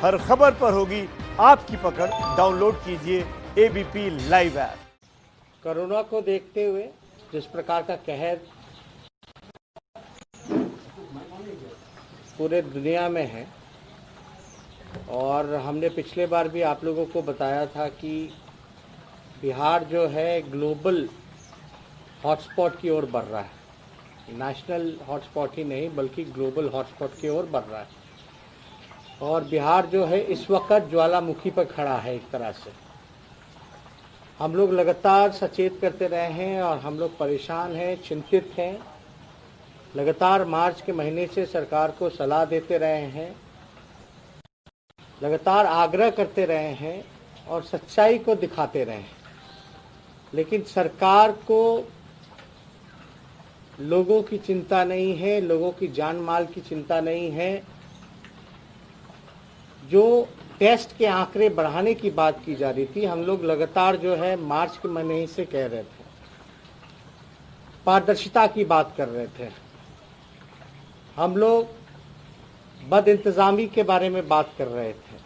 हर खबर पर होगी आपकी पकड़। डाउनलोड कीजिए एबीपी लाइव ऐप। कोरोना को देखते हुए जिस प्रकार का कहर पूरे दुनिया में है, और हमने पिछले बार भी आप लोगों को बताया था कि बिहार जो है ग्लोबल हॉटस्पॉट की ओर बढ़ रहा है। नेशनल हॉटस्पॉट ही नहीं बल्कि ग्लोबल हॉटस्पॉट की ओर बढ़ रहा है। और बिहार जो है इस वक्त ज्वालामुखी पर खड़ा है। एक तरह से हम लोग लगातार सचेत करते रहे हैं और हम लोग परेशान हैं, चिंतित हैं। लगातार मार्च के महीने से सरकार को सलाह देते रहे हैं, लगातार आग्रह करते रहे हैं और सच्चाई को दिखाते रहे हैं, लेकिन सरकार को लोगों की चिंता नहीं है, लोगों की जान माल की चिंता नहीं है। जो टेस्ट के आंकड़े बढ़ाने की बात की जा रही थी, हम लोग लगातार जो है मार्च के महीने से कह रहे थे, पारदर्शिता की बात कर रहे थे, हम लोग बदइंतजामी के बारे में बात कर रहे थे।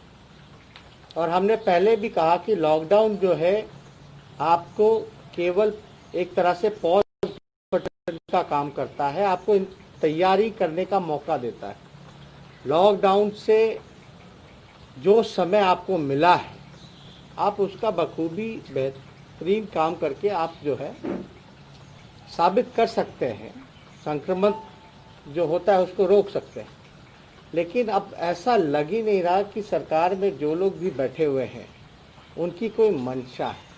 और हमने पहले भी कहा कि लॉकडाउन जो है आपको केवल एक तरह से पॉज बटन का काम करता है, आपको तैयारी करने का मौका देता है। लॉकडाउन से जो समय आपको मिला है, आप उसका बखूबी बेहतरीन काम करके आप जो है साबित कर सकते हैं, संक्रमण जो होता है उसको रोक सकते हैं। लेकिन अब ऐसा लग ही नहीं रहा कि सरकार में जो लोग भी बैठे हुए हैं उनकी कोई मंशा है।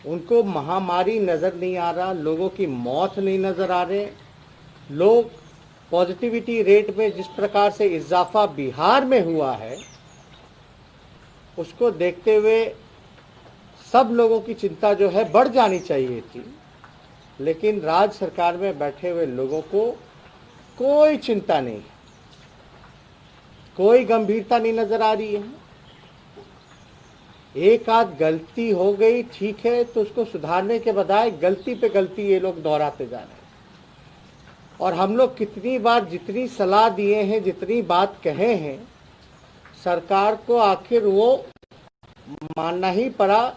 उनको महामारी नज़र नहीं आ रहा, लोगों की मौत नहीं नज़र आ रहे। लोग पॉजिटिविटी रेट में जिस प्रकार से इजाफा बिहार में हुआ है, उसको देखते हुए सब लोगों की चिंता जो है बढ़ जानी चाहिए थी। लेकिन राज्य सरकार में बैठे हुए लोगों को कोई चिंता नहीं, कोई गंभीरता नहीं नजर आ रही है। एक आध गलती हो गई ठीक है, तो उसको सुधारने के बजाय गलती पे गलती ये लोग दोहराते जा रहे हैं। और हम लोग कितनी बार जितनी सलाह दिए हैं, जितनी बात कहे हैं, सरकार को आखिर वो मानना ही पड़ा।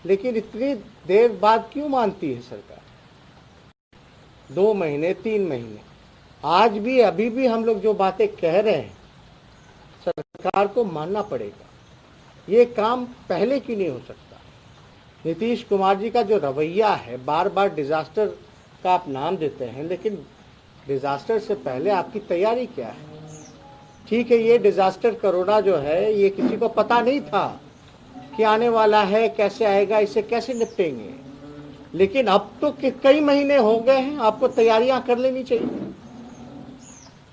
लेकिन इतनी देर बाद क्यों मानती है सरकार? 2 महीने 3 महीने, आज भी अभी भी हम लोग जो बातें कह रहे हैं सरकार को मानना पड़ेगा। ये काम पहले क्यों नहीं हो सकता? नीतीश कुमार जी का जो रवैया है, बार बार डिजास्टर का आप नाम देते हैं, लेकिन डिजास्टर से पहले आपकी तैयारी क्या है? ठीक है, ये डिजास्टर कोरोना जो है ये किसी को पता नहीं था कि आने वाला है, कैसे आएगा, इसे कैसे निपटेंगे। लेकिन अब तो कई महीने हो गए हैं, आपको तैयारियां कर लेनी चाहिए।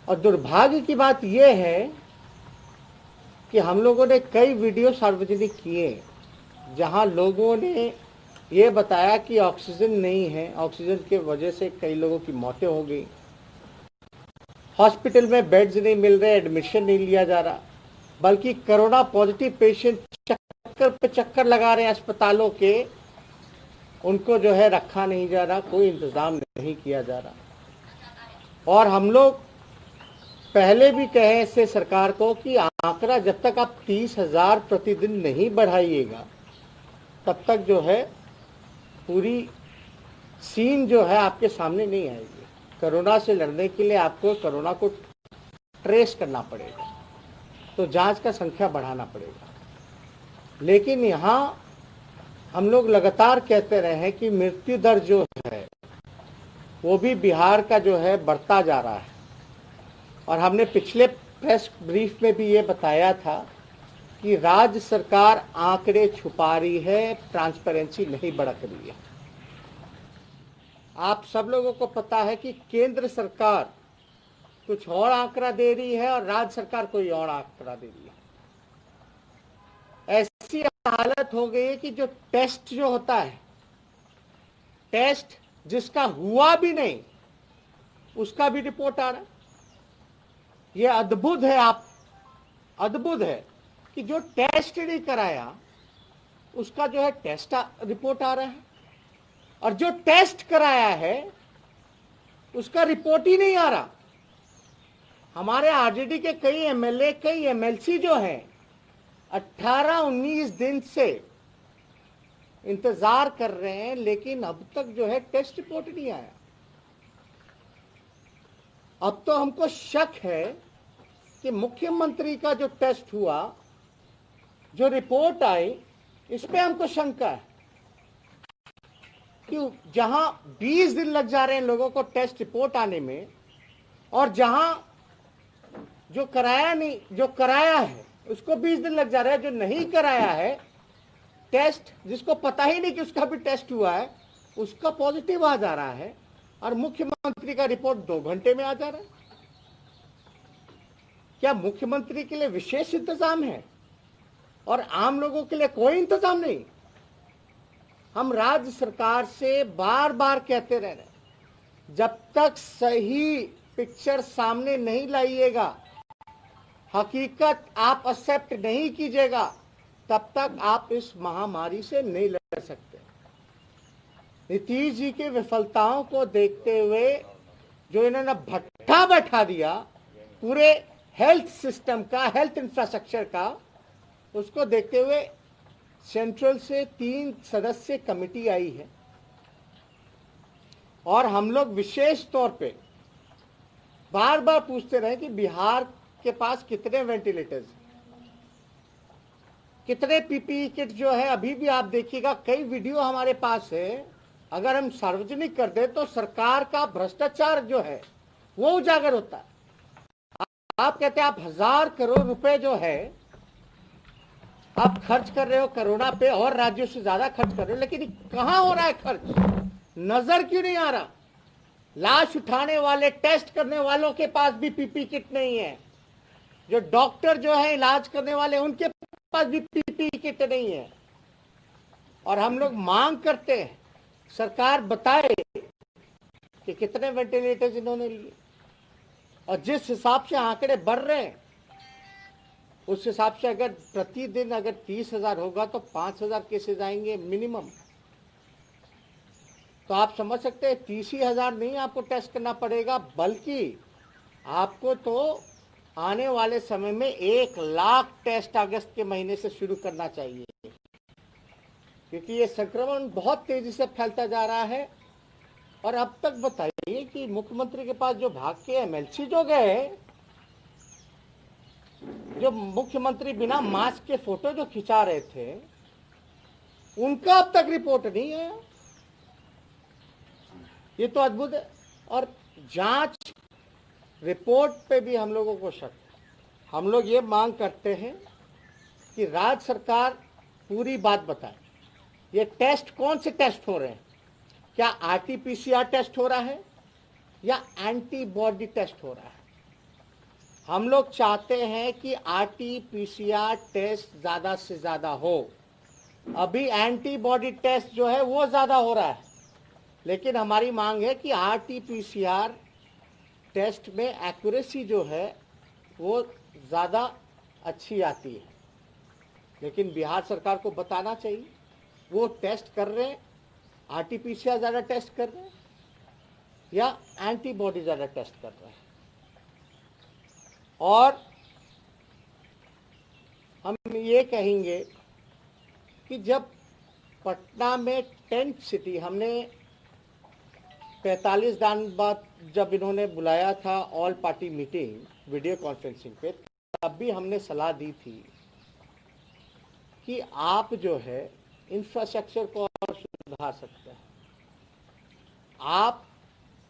और दुर्भाग्य की बात यह है कि हम लोगों ने कई वीडियो सार्वजनिक किए जहां लोगों ने ये बताया कि ऑक्सीजन नहीं है, ऑक्सीजन की वजह से कई लोगों की मौतें हो गई, हॉस्पिटल में बेड्स नहीं मिल रहे, एडमिशन नहीं लिया जा रहा, बल्कि कोरोना पॉजिटिव पेशेंट चक्कर पे चक्कर लगा रहे हैं अस्पतालों के, उनको जो है रखा नहीं जा रहा, कोई इंतजाम नहीं किया जा रहा। और हम लोग पहले भी कहे इससे सरकार को कि आंकड़ा जब तक आप 30,000 प्रतिदिन नहीं बढ़ाइएगा, तब तक जो है पूरी सीन जो है आपके सामने नहीं आएगी। कोरोना से लड़ने के लिए आपको कोरोना को ट्रेस करना पड़ेगा, तो जांच का संख्या बढ़ाना पड़ेगा। लेकिन यहाँ हम लोग लगातार कहते रहे हैं कि मृत्यु दर जो है वो भी बिहार का जो है बढ़ता जा रहा है। और हमने पिछले प्रेस ब्रीफ में भी ये बताया था कि राज्य सरकार आंकड़े छुपा रही है, ट्रांसपेरेंसी नहीं बरत रही है। आप सब लोगों को पता है कि केंद्र सरकार कुछ और आंकड़ा दे रही है और राज्य सरकार कोई और आंकड़ा दे रही है। ऐसी हालत हो गई है कि जो टेस्ट जो होता है, टेस्ट जिसका हुआ भी नहीं उसका भी रिपोर्ट आ रहा है। ये अद्भुत है, आप अद्भुत है कि जो टेस्ट नहीं कराया उसका जो है टेस्ट रिपोर्ट आ रहा है, और जो टेस्ट कराया है उसका रिपोर्ट ही नहीं आ रहा। हमारे आरजेडी के कई एमएलए, कई एमएलसी जो हैं 18-19 दिन से इंतजार कर रहे हैं, लेकिन अब तक जो है टेस्ट रिपोर्ट नहीं आया। अब तो हमको शक है कि मुख्यमंत्री का जो टेस्ट हुआ, जो रिपोर्ट आई, इस पे हमको शंका है कि जहां 20 दिन लग जा रहे हैं लोगों को टेस्ट रिपोर्ट आने में, और जहां जो कराया है उसको 20 दिन लग जा रहा है, जो नहीं कराया है टेस्ट, जिसको पता ही नहीं कि उसका भी टेस्ट हुआ है, उसका पॉजिटिव आ जा रहा है, और मुख्यमंत्री का रिपोर्ट 2 घंटे में आ जा रहा है। क्या मुख्यमंत्री के लिए विशेष इंतजाम है और आम लोगों के लिए कोई इंतजाम नहीं? हम राज्य सरकार से बार बार कहते रह रहे, जब तक सही पिक्चर सामने नहीं लाइएगा, हकीकत आप एक्सेप्ट नहीं कीजिएगा, तब तक आप इस महामारी से नहीं लड़ सकते। नीतीश जी की विफलताओं को देखते हुए जो इन्होंने भट्ठा बैठा दिया पूरे हेल्थ सिस्टम का, हेल्थ इंफ्रास्ट्रक्चर का, उसको देखते हुए सेंट्रल से 3 सदस्य कमेटी आई है, और हम लोग विशेष तौर पे बार बार पूछते रहे कि बिहार के पास कितने वेंटिलेटर्स, कितने पीपीई किट जो है। अभी भी आप देखिएगा, कई वीडियो हमारे पास है, अगर हम सार्वजनिक कर दे तो सरकार का भ्रष्टाचार जो है वो उजागर होता है। आप कहते हैं आप 1000 करोड़ रुपए जो है आप खर्च कर रहे हो कोरोना पे, और राज्यों से ज्यादा खर्च कर रहे हो, लेकिन कहां हो रहा है खर्च? नजर क्यों नहीं आ रहा? लाश उठाने वाले, टेस्ट करने वालों के पास भी पीपी किट नहीं है, जो डॉक्टर जो है इलाज करने वाले उनके पास भी पीपी किट नहीं है। और हम लोग मांग करते हैं सरकार बताए कि कितने वेंटिलेटर्स इन्होंने लिए, और जिस हिसाब से आंकड़े बढ़ रहे हैं उस हिसाब से अगर प्रतिदिन अगर 30,000 होगा तो 5,000 केसेज आएंगे मिनिमम। तो आप समझ सकते हैं 30,000 नहीं आपको टेस्ट करना पड़ेगा, बल्कि आपको तो आने वाले समय में 1 लाख टेस्ट अगस्त के महीने से शुरू करना चाहिए, क्योंकि ये संक्रमण बहुत तेजी से फैलता जा रहा है। और अब तक बताइए कि मुख्यमंत्री के पास जो भाग के एमएलसी जो गए, जो मुख्यमंत्री बिना मास्क के फोटो जो खिंचा रहे थे, उनका अब तक रिपोर्ट नहीं है। ये तो अद्भुत है। और जांच रिपोर्ट पे भी हम लोगों को शक है। हम लोग ये मांग करते हैं कि राज्य सरकार पूरी बात बताए, ये टेस्ट कौन से टेस्ट हो रहे हैं? क्या आरटीपीसीआर टेस्ट हो रहा है या एंटीबॉडी टेस्ट हो रहा है? हम लोग चाहते हैं कि आरटीपीसीआर टेस्ट ज्यादा से ज्यादा हो। अभी एंटीबॉडी टेस्ट जो है वो ज्यादा हो रहा है, लेकिन हमारी मांग है कि आरटीपीसीआर टेस्ट में एक्यूरेसी जो है वो ज्यादा अच्छी आती है। लेकिन बिहार सरकार को बताना चाहिए वो टेस्ट कर रहे हैं, आरटीपीसीआर ज्यादा टेस्ट कर रहे हैं या एंटीबॉडी ज्यादा टेस्ट कर रहे हैं। और हम ये कहेंगे कि जब पटना में टेंट सिटी, हमने 45 दिन बाद जब इन्होंने बुलाया था all party meeting video conferencing पे, तब भी हमने सलाह दी थी कि आप जो है इंफ्रास्ट्रक्चर को और सुधार सकते हैं। आप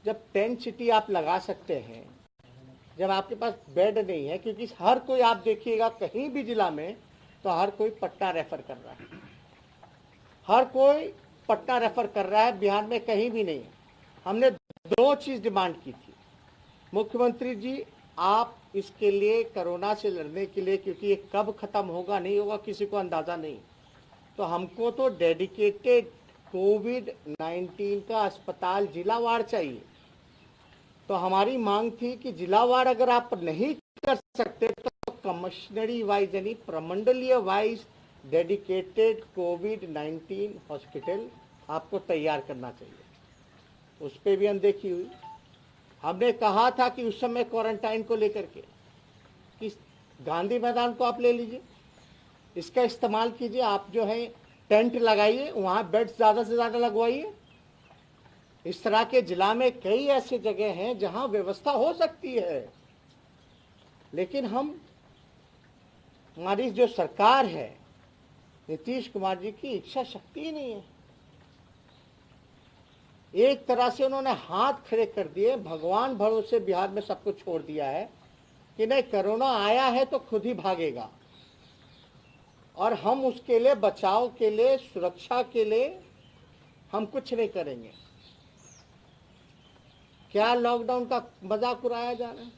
जब टेंट सिटी आप लगा सकते हैं, जब आपके पास बेड नहीं है, क्योंकि हर कोई आप देखिएगा कहीं भी जिला में तो हर कोई पटना रेफर कर रहा है, हर कोई पटना रेफर कर रहा है, बिहार में कहीं भी नहीं है। हमने 2 चीज डिमांड की थी, मुख्यमंत्री जी आप इसके लिए कोरोना से लड़ने के लिए, क्योंकि ये कब खत्म होगा नहीं होगा किसी को अंदाजा नहीं, तो हमको तो डेडिकेटेड कोविड-19 का अस्पताल जिलावार चाहिए। तो हमारी मांग थी कि जिलावार अगर आप नहीं कर सकते तो कमिश्नरी वाइज यानी प्रमंडलीय वाइज डेडिकेटेड कोविड-19 हॉस्पिटल आपको तैयार करना चाहिए। उस पर भी अनदेखी हुई। हमने कहा था कि उस समय क्वारंटाइन को लेकर के कि गांधी मैदान को आप ले लीजिए, इसका इस्तेमाल कीजिए। आप जो है टेंट लगाइए, वहां बेड्स ज्यादा से ज्यादा लगवाइए। इस तरह के जिला में कई ऐसे जगह हैं जहां व्यवस्था हो सकती है, लेकिन हमारी जो सरकार है, नीतीश कुमार जी की इच्छा शक्ति ही नहीं है। एक तरह से उन्होंने हाथ खड़े कर दिए, भगवान भरोसे बिहार में सब कुछ छोड़ दिया है कि नहीं, कोरोना आया है तो खुद ही भागेगा और हम उसके लिए, बचाव के लिए, सुरक्षा के लिए हम कुछ नहीं करेंगे। क्या लॉकडाउन का मजाक उड़ाया जा रहा है?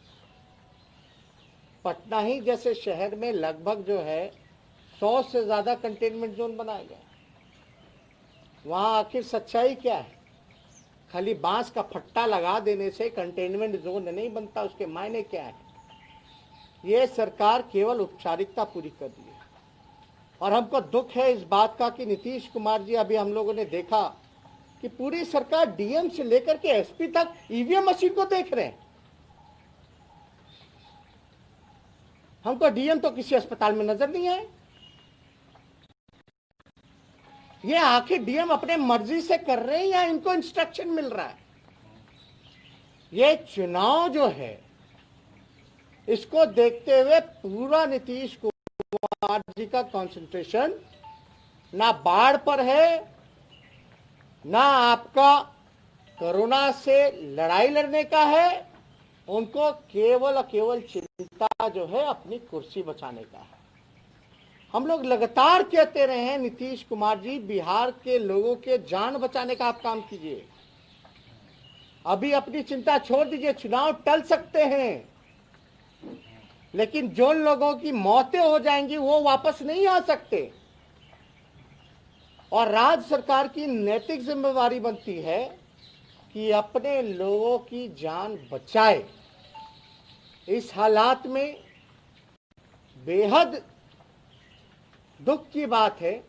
पटना ही जैसे शहर में लगभग जो है 100 से ज्यादा कंटेनमेंट जोन बनाया गया। वहां आखिर सच्चाई क्या है? खाली बांस का फट्टा लगा देने से कंटेनमेंट जोन नहीं बनता, उसके मायने क्या है? ये सरकार केवल औपचारिकता पूरी कर दी है। और हमको दुख है इस बात का कि नीतीश कुमार जी, अभी हम लोगों ने देखा कि पूरी सरकार डीएम से लेकर के एसपी तक ईवीएम मशीन को देख रहे हैं। हमको डीएम तो किसी अस्पताल में नजर नहीं आए। ये आखिर डीएम अपने मर्जी से कर रहे हैं या इनको इंस्ट्रक्शन मिल रहा है? ये चुनाव जो है, इसको देखते हुए पूरा नीतीश कुमार जी का कंसंट्रेशन ना बाढ़ पर है, ना आपका कोरोना से लड़ाई लड़ने का है। उनको केवल और केवल चिंता जो है अपनी कुर्सी बचाने का है। हम लोग लगातार कहते रहे हैं, नीतीश कुमार जी, बिहार के लोगों के जान बचाने का आप काम कीजिए। अभी अपनी चिंता छोड़ दीजिए, चुनाव टल सकते हैं, लेकिन जो लोगों की मौतें हो जाएंगी वो वापस नहीं आ सकते। और राज्य सरकार की नैतिक जिम्मेवारी बनती है कि अपने लोगों की जान बचाए। इस हालात में बेहद दुख की बात है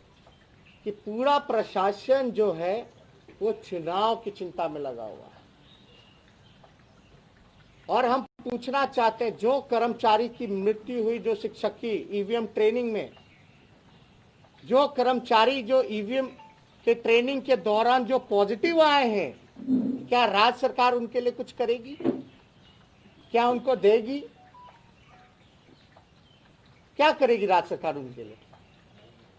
कि पूरा प्रशासन जो है वो चुनाव की चिंता में लगा हुआ है। और हम पूछना चाहते हैं, जो कर्मचारी की मृत्यु हुई, जो शिक्षक की ईवीएम ट्रेनिंग में, जो कर्मचारी जो ईवीएम के ट्रेनिंग के दौरान जो पॉजिटिव आए हैं, क्या राज्य सरकार उनके लिए कुछ करेगी? क्या उनको देगी? क्या करेगी राज्य सरकार उनके लिए?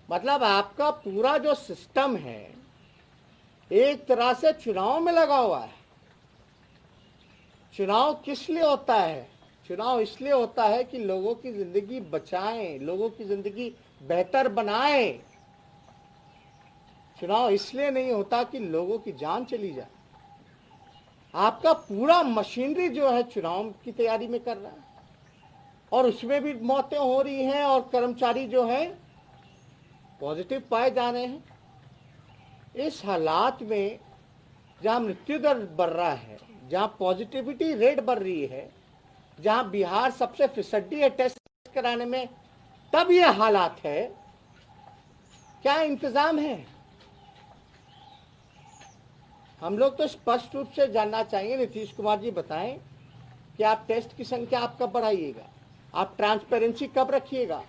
मतलब आपका पूरा जो सिस्टम है एक तरह से चुनाव में लगा हुआ है। चुनाव किस लिए होता है? चुनाव इसलिए होता है कि लोगों की जिंदगी बचाएं, लोगों की जिंदगी बेहतर बनाएं। चुनाव इसलिए नहीं होता कि लोगों की जान चली जाए। आपका पूरा मशीनरी जो है चुनाव की तैयारी में कर रहा है और उसमें भी मौतें हो रही हैं और कर्मचारी जो है पॉजिटिव पाए जा रहे हैं। इस हालात में जहां मृत्यु दर बढ़ रहा है, जहां पॉजिटिविटी रेट बढ़ रही है, जहां बिहार सबसे फिसड्डी है टेस्ट कराने में, तब ये हालात है। क्या इंतजाम है? हम लोग तो स्पष्ट रूप से जानना चाहिए, नीतीश कुमार जी बताएं कि आप टेस्ट की संख्या आप कब बढ़ाइएगा, आप ट्रांसपेरेंसी कब रखिएगा।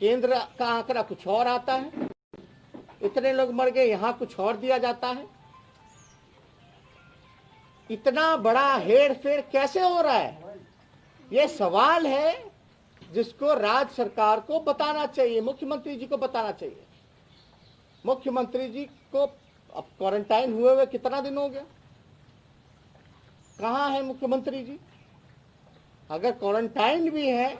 केंद्र का आंकड़ा कुछ और आता है, इतने लोग मर गए, यहां कुछ और दिया जाता है। इतना बड़ा हेर फेर कैसे हो रहा है? यह सवाल है जिसको राज्य सरकार को बताना चाहिए, मुख्यमंत्री जी को बताना चाहिए। मुख्यमंत्री जी को अब क्वारंटाइन हुए कितना दिन हो गया? कहां है मुख्यमंत्री जी? अगर क्वारंटाइन भी है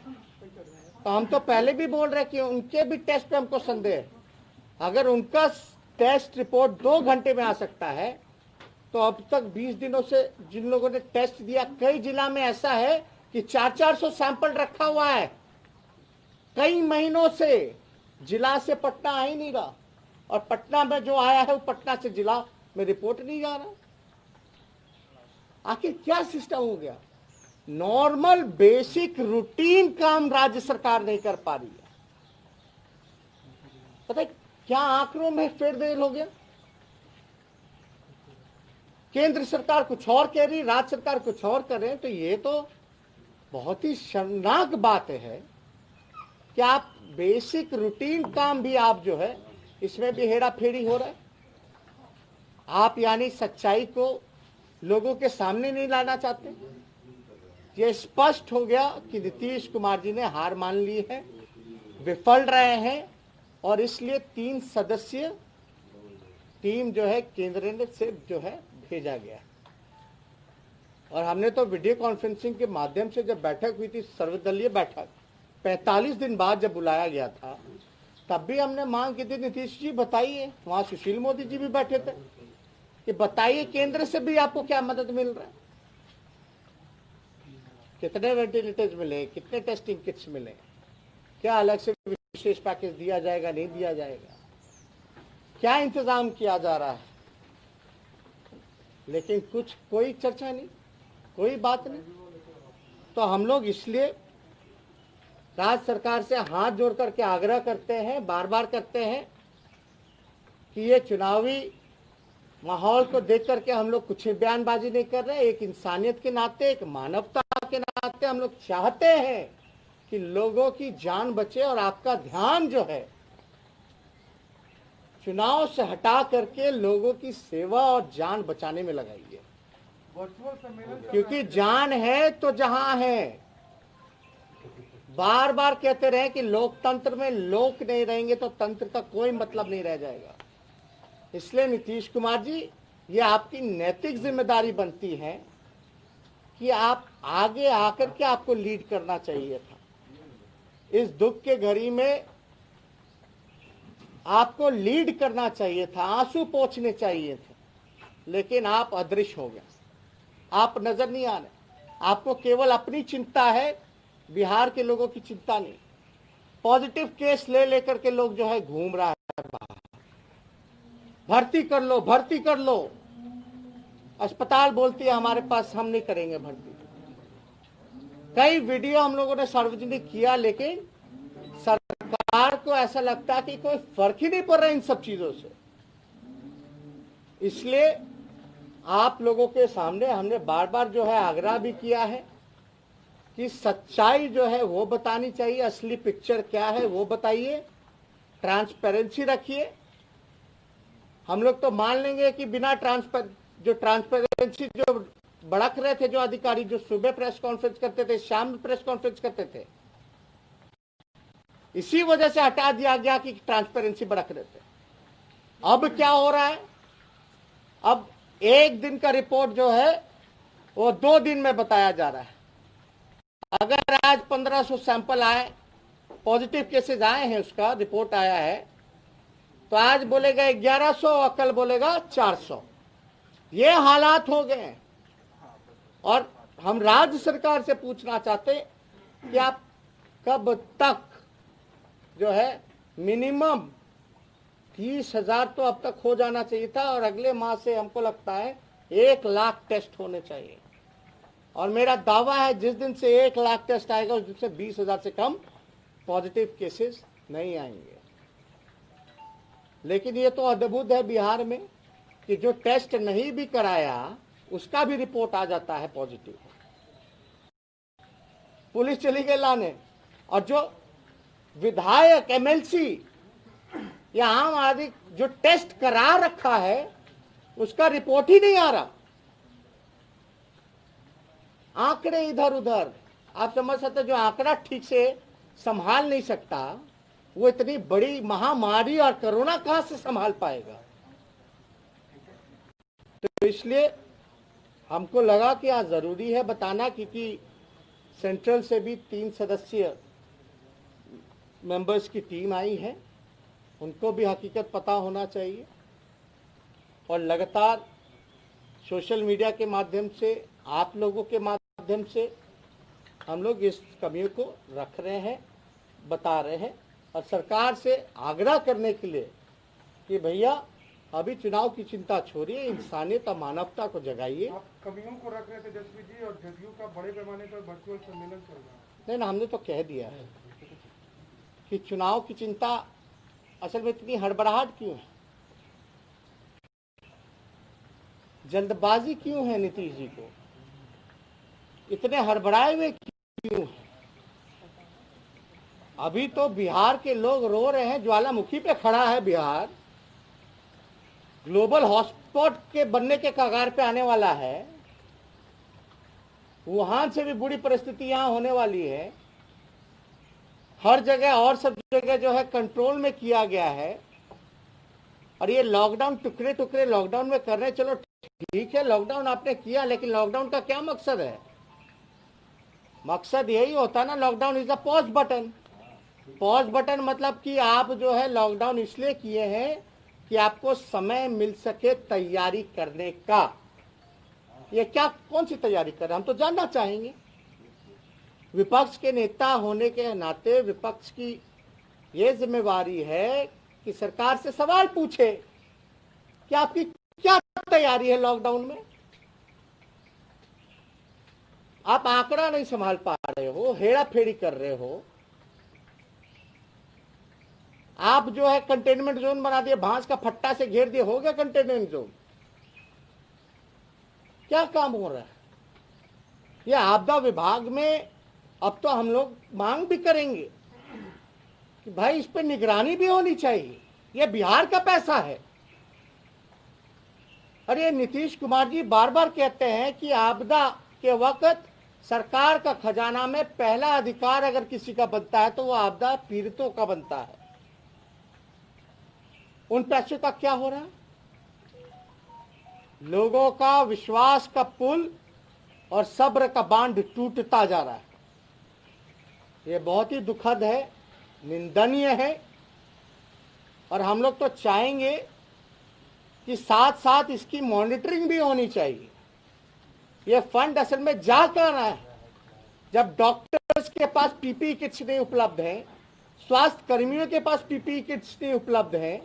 तो हम तो पहले भी बोल रहे कि उनके भी टेस्ट पे हमको संदेह है। अगर उनका टेस्ट रिपोर्ट 2 घंटे में आ सकता है तो अब तक 20 दिनों से जिन लोगों ने टेस्ट दिया, कई जिला में ऐसा है कि 400-400 सैंपल रखा हुआ है। कई महीनों से जिला से पटना आ ही नहीं रहा और पटना में जो आया है वो पटना से जिला में रिपोर्ट नहीं जा रहा। आखिर क्या सिस्टम हो गया? नॉर्मल बेसिक रूटीन काम राज्य सरकार नहीं कर पा रही है। पता है क्या आंकड़ों में फेरबदल हो गया? केंद्र सरकार कुछ और कह रही, राज्य सरकार कुछ और कर रहे हैं। तो ये तो बहुत ही शर्मनाक बात है कि आप बेसिक रूटीन काम भी आप जो है इसमें भी हेरा फेरी हो रहा है। आप यानी सच्चाई को लोगों के सामने नहीं लाना चाहते। ये स्पष्ट हो गया कि नीतीश कुमार जी ने हार मान ली है, विफल रहे हैं, और इसलिए 3 सदस्यीय टीम जो है केंद्र ने से जो है भेजा गया। और हमने तो वीडियो कॉन्फ्रेंसिंग के माध्यम से जब बैठक हुई थी, सर्वदलीय बैठक 45 दिन बाद जब बुलाया गया था, तब भी हमने मांग की थी, नीतीश जी बताइए, वहां सुशील मोदी जी भी बैठे थे, कि बताइए केंद्र से भी आपको क्या मदद मिल रहा है, कितने वेंटिलेटर्स मिले, कितने टेस्टिंग किट्स मिले, क्या अलग से विशेष पैकेज दिया जाएगा, नहीं दिया जाएगा, क्या इंतजाम किया जा रहा है। लेकिन कोई चर्चा नहीं, कोई बात नहीं। तो हम लोग इसलिए राज्य सरकार से हाथ जोड़ करके आग्रह करते हैं, बार बार करते हैं, कि ये चुनावी माहौल को देख करके हम लोग कुछ बयानबाजी नहीं कर रहे। एक इंसानियत के नाते, एक मानवता के नाते हम लोग चाहते हैं कि लोगों की जान बचे, और आपका ध्यान जो है चुनाव से हटा करके लोगों की सेवा और जान बचाने में लगाइए, क्योंकि जान है तो जहां है। बार बार कहते रहे कि लोकतंत्र में लोक नहीं रहेंगे तो तंत्र का कोई मतलब नहीं रह जाएगा। इसलिए नीतीश कुमार जी, ये आपकी नैतिक जिम्मेदारी बनती है कि आप आगे आकर के आपको लीड करना चाहिए था। इस दुख के घड़ी में आपको लीड करना चाहिए था, आंसू पोंछने चाहिए थे, लेकिन आप अदृश्य हो गए, आप नजर नहीं आ रहे। आपको केवल अपनी चिंता है, बिहार के लोगों की चिंता नहीं। पॉजिटिव केस ले लेकर के लोग जो है घूम रहा है बाहर, भर्ती कर लो, भर्ती कर लो। अस्पताल बोलती है हमारे पास, हम नहीं करेंगे भर्ती। कई वीडियो हम लोगों ने सार्वजनिक किया, लेकिन सरकार को ऐसा लगता है कि कोई फर्क ही नहीं पड़ रहा इन सब चीजों से। इसलिए आप लोगों के सामने हमने बार बार जो है आग्रह भी किया है कि सच्चाई जो है वो बतानी चाहिए, असली पिक्चर क्या है वो बताइए, ट्रांसपेरेंसी रखिए। हम लोग तो मान लेंगे कि बिना ट्रांसपेरेंसी जो भड़क रहे थे जो अधिकारी, जो सुबह प्रेस कॉन्फ्रेंस करते थे, शाम में प्रेस कॉन्फ्रेंस करते थे, इसी वजह से हटा दिया गया कि ट्रांसपेरेंसी भड़क रहे थे। अब क्या हो रहा है, अब एक दिन का रिपोर्ट जो है वो 2 दिन में बताया जा रहा है। अगर आज 1500 सैंपल आए, पॉजिटिव केसेस आए हैं, उसका रिपोर्ट आया है, तो आज बोलेगा 1100 और कल बोलेगा 400। ये हालात हो गए हैं। और हम राज्य सरकार से पूछना चाहते कि आप कब तक जो है मिनिमम 30,000 तो अब तक हो जाना चाहिए था, और अगले माह से हमको लगता है 1 लाख टेस्ट होने चाहिए। और मेरा दावा है जिस दिन से 1 लाख टेस्ट आएगा उस दिन से 20,000 से कम पॉजिटिव केसेस नहीं आएंगे। लेकिन ये तो अद्भुत है बिहार में कि जो टेस्ट नहीं भी कराया उसका भी रिपोर्ट आ जाता है पॉजिटिव। पुलिस चली गई लाने, और जो विधायक, एमएलसी या आम आदमी जो टेस्ट करा रखा है उसका रिपोर्ट ही नहीं आ रहा। आंकड़े इधर उधर, आप समझ सकते, जो आंकड़ा ठीक से संभाल नहीं सकता वो इतनी बड़ी महामारी और कोरोना कहां से संभाल पाएगा। तो इसलिए हमको लगा कि आज जरूरी है बताना, क्योंकि सेंट्रल से भी 3 सदस्यीय मेंबर्स की टीम आई है, उनको भी हकीकत पता होना चाहिए। और लगातार सोशल मीडिया के माध्यम से, आप लोगों के माध्यम से हम लोग इस कमियों को रख रहे हैं, बता रहे हैं, और सरकार से आग्रह करने के लिए कि भैया अभी चुनाव की चिंता छोड़िए, इंसानियत और मानवता को जगाइए। आप कमियों को रख रहे थे जसवीर जी, और जदयू का बड़े पैमाने पर वर्चुअल सम्मेलन चल रहा है। नहीं ना, हमने तो कह दिया है कि चुनाव की चिंता, असल में इतनी हड़बड़ाहट क्यों है, जल्दबाजी क्यों है, नीतीश जी को इतने हड़बड़ाए हुए क्यों है? अभी तो बिहार के लोग रो रहे हैं, ज्वालामुखी पे खड़ा है बिहार, ग्लोबल हॉटस्पॉट के बनने के कगार पे आने वाला है, वुहान से भी बुरी परिस्थिति यहां होने वाली है, हर जगह और सब जगह जो है कंट्रोल में किया गया है, और ये लॉकडाउन टुकड़े टुकड़े लॉकडाउन में कर रहे हैं। चलो ठीक है, लॉकडाउन आपने किया, लेकिन लॉकडाउन का क्या मकसद है? मकसद यही होता ना, lockdown is a pause button. Pause button मतलब कि आप जो है लॉकडाउन इसलिए किए हैं कि आपको समय मिल सके तैयारी करने का। ये क्या, कौन सी तैयारी कर रहे हैं, हम तो जानना चाहेंगे। विपक्ष के नेता होने के नाते विपक्ष की ये जिम्मेवारी है कि सरकार से सवाल पूछे कि आपकी क्या तैयारी है लॉकडाउन में। आप आंकड़ा नहीं संभाल पा रहे हो, हेरा फेरी कर रहे हो। आप जो है कंटेनमेंट जोन बना दिए, भांस का फट्टा से घेर दिए, हो गया कंटेनमेंट जोन। क्या काम हो रहा है? ये आपदा विभाग में अब तो हम लोग मांग भी करेंगे कि भाई इस पर निगरानी भी होनी चाहिए। ये बिहार का पैसा है। और ये नीतीश कुमार जी बार बार कहते हैं कि आपदा के वक्त सरकार का खजाना में पहला अधिकार अगर किसी का बनता है तो वो आपदा पीड़ितों का बनता है। उन पैसों का क्या हो रहा है? लोगों का विश्वास का पुल और सब्र का बांध टूटता जा रहा है। ये बहुत ही दुखद है, निंदनीय है। और हम लोग तो चाहेंगे कि साथ साथ इसकी मॉनिटरिंग भी होनी चाहिए। ये फंड असल में जा कर रहा है। जब डॉक्टर्स के पास पीपीई किट्स नहीं उपलब्ध हैं, स्वास्थ्य कर्मियों के पास पीपीई किट्स नहीं उपलब्ध हैं,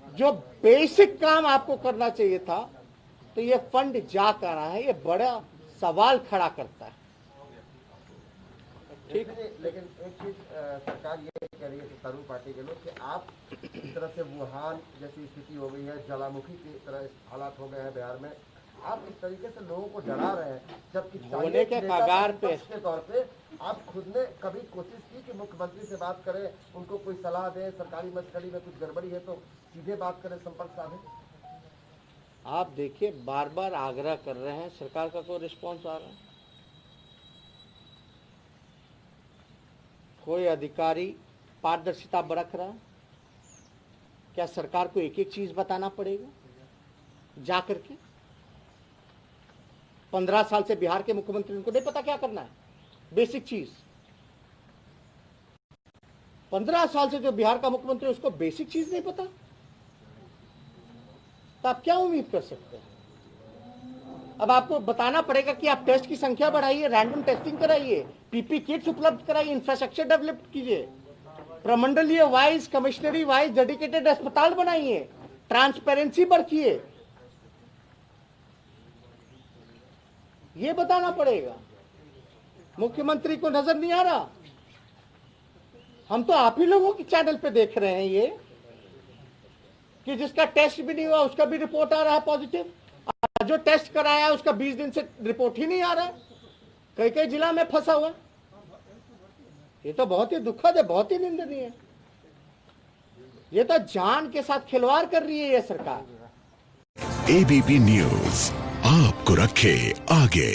जो बेसिक काम आपको करना चाहिए था, तो ये फंड जा कर रहा है। ये बड़ा सवाल खड़ा करता है। ठीक है, लेकिन एक चीज सरकार ये कह रही है सत्तारूढ़ पार्टी के लोग कि आप इस तरह से वुहान जैसी स्थिति हो गई है, ज्वालामुखी की तरह हालात हो गए हैं बिहार में, आप इस तरीके से लोगों को डरा रहे हैं, जबकि होने के कगार पे के तौर पे आप खुद ने कभी कोशिश की कि मुख्यमंत्री से बात करें, उनको कोई सलाह दें, सरकारी मसकड़ी में कुछ गड़बड़ी है तो सीधे बात करें, संपर्क साधें? आप देखिए, बार बार आग्रह कर रहे हैं, सरकार का कोई रिस्पॉन्स आ रहा है? कोई अधिकारी पारदर्शिता बरत रहा है? क्या सरकार को एक एक चीज बताना पड़ेगा जा करके? 15 साल से बिहार के मुख्यमंत्री, उनको नहीं पता क्या करना है, बेसिक चीज। 15 साल से जो बिहार का मुख्यमंत्री, उसको बेसिक चीज नहीं पता, तो आप क्या उम्मीद कर सकते हैं? अब आपको बताना पड़ेगा कि आप टेस्ट की संख्या बढ़ाइए, रैंडम टेस्टिंग कराइए, पीपी किट्स उपलब्ध कराइए, इंफ्रास्ट्रक्चर डेवलप कीजिए, प्रमंडलीय वाइज, कमिश्नरी वाइज डेडिकेटेड अस्पताल बनाइए, ट्रांसपेरेंसी बढ़ाइए। ये बताना पड़ेगा। मुख्यमंत्री को नजर नहीं आ रहा। हम तो आप ही लोगों के चैनल पे देख रहे हैं ये कि जिसका टेस्ट भी नहीं हुआ उसका भी रिपोर्ट आ रहा है पॉजिटिव, जो टेस्ट कराया है उसका 20 दिन से रिपोर्ट ही नहीं आ रहा है, कई कई जिला में फंसा हुआ। ये तो बहुत ही दुखद है, बहुत ही निंदनीय है। ये तो जान के साथ खिलवाड़ कर रही है ये सरकार। एबीपी न्यूज आपको रखे आगे।